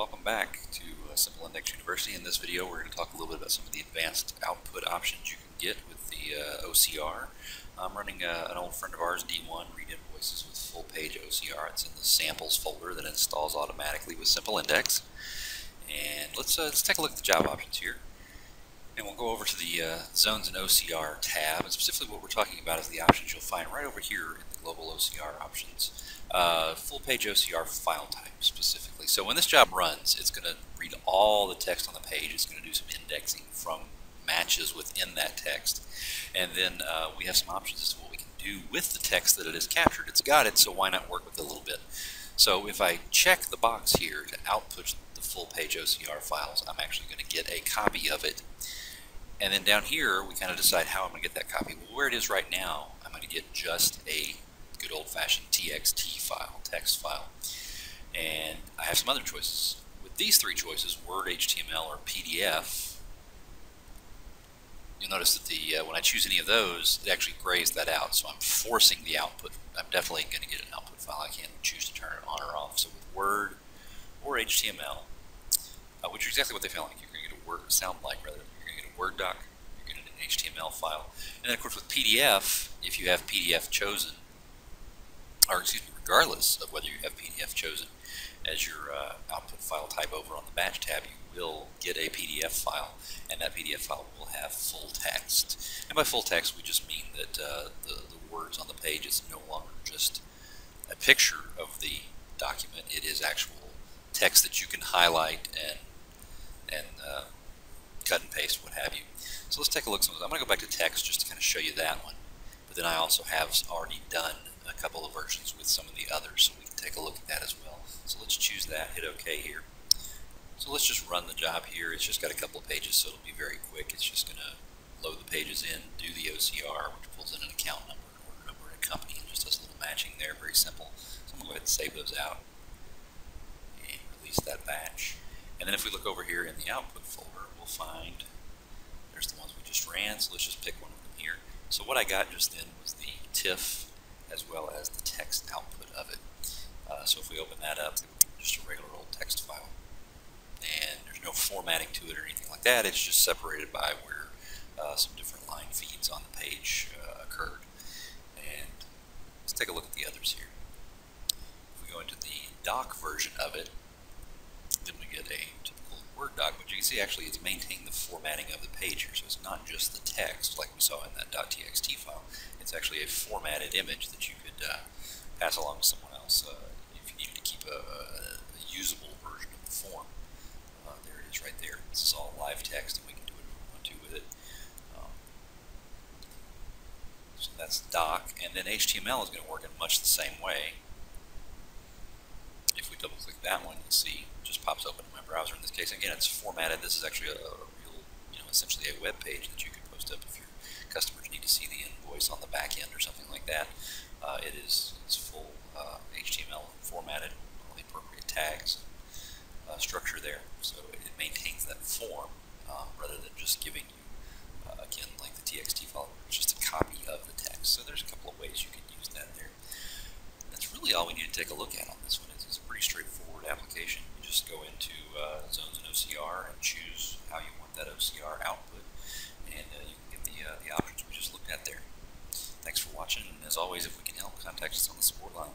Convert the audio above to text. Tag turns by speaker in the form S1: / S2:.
S1: welcome back to Simple Index University. In this video we're going to talk a little bit about some of the advanced output options you can get with the OCR. I'm running an old friend of ours, D1, Read Invoices with full page OCR. It's in the samples folder that installs automatically with Simple Index. And let's take a look at the job options here. And we'll go over to the Zones and OCR tab, and specifically what we're talking about is the options you'll find right over here in the Global OCR options. Full page OCR file type specifically. So when this job runs, it's going to read all the text on the page. It's going to do some indexing from matches within that text. And then we have some options as to what we can do with the text that it has captured. It's got it, so why not work with it a little bit? So if I check the box here to output the full page OCR files, I'm actually going to get a copy of it. And then down here, we kind of decide how I'm going to get that copy. Well, where it is right now, I'm going to get just a good old-fashioned TXT file, text file. And I have some other choices. With these three choices, Word, HTML, or PDF, you'll notice that when I choose any of those, it actually grays that out. So I'm forcing the output. I'm definitely going to get an output file. I can't choose to turn it on or off. So with Word or HTML, which are exactly what they sound like. You're going to get a Word doc, you're going to get an HTML file. And then of course with PDF, if you have PDF chosen, or excuse me, regardless of whether you have PDF chosen as your output file type over on the batch tab, you will get a PDF file, and that PDF file will have full text. And by full text, we just mean that the words on the page is no longer just a picture of the document. It is actual text that you can highlight and cut and paste, what have you. So let's take a look. I'm going to go back to text just to kind of show you that one. But then I also have already done a couple of versions with some of the others, so we can take a look at that as well. So let's choose that, hit OK here. So let's just run the job here. It's just got a couple of pages, so it'll be very quick. It's just going to load the pages in, do the OCR, which pulls in an account number, an order number, and a company, and just does a little matching there. Very simple. So I'm going to go ahead and save those out and release that batch. And then if we look over here in the output folder, we'll find there's the ones we just ran, so let's just pick one of them here. So what I got just then was the TIFF as well as the text output of it. So if we open that up, just a regular old text file. And there's no formatting to it or anything like that, it's just separated by where some different line feeds on the page occurred. And let's take a look at the others here. If we go into the doc version of it, then we get a typical Word doc, but you can see actually it's maintaining the formatting of the page here, so it's not just the text like we saw in that .txt file. It's actually a formatted image that you could pass along to someone else if you needed to keep a usable version of the form. There it is right there. This is all live text, and we can do whatever we want to with it. So that's doc, and then HTML is going to work in much the same way. If we double click that one, you'll see it just pops open in my browser. In this case, again, it's formatted. This is actually a real, essentially a web page that you can post up if your customers need to see the invoice on the back end or something like that. It's full HTML formatted, all the appropriate tags, structure there. So it maintains that form rather than just giving you, again, like the TXT file, it's just a copy of the text. So there's a couple of ways you can use that there. That's really all we need to take a look at on this one. It's a pretty straightforward application. You just go into Zones and OCR and choose how you want that OCR output, and you can get the options we just looked at there. Thanks for watching, and as always, if we can help, contact us on the support line.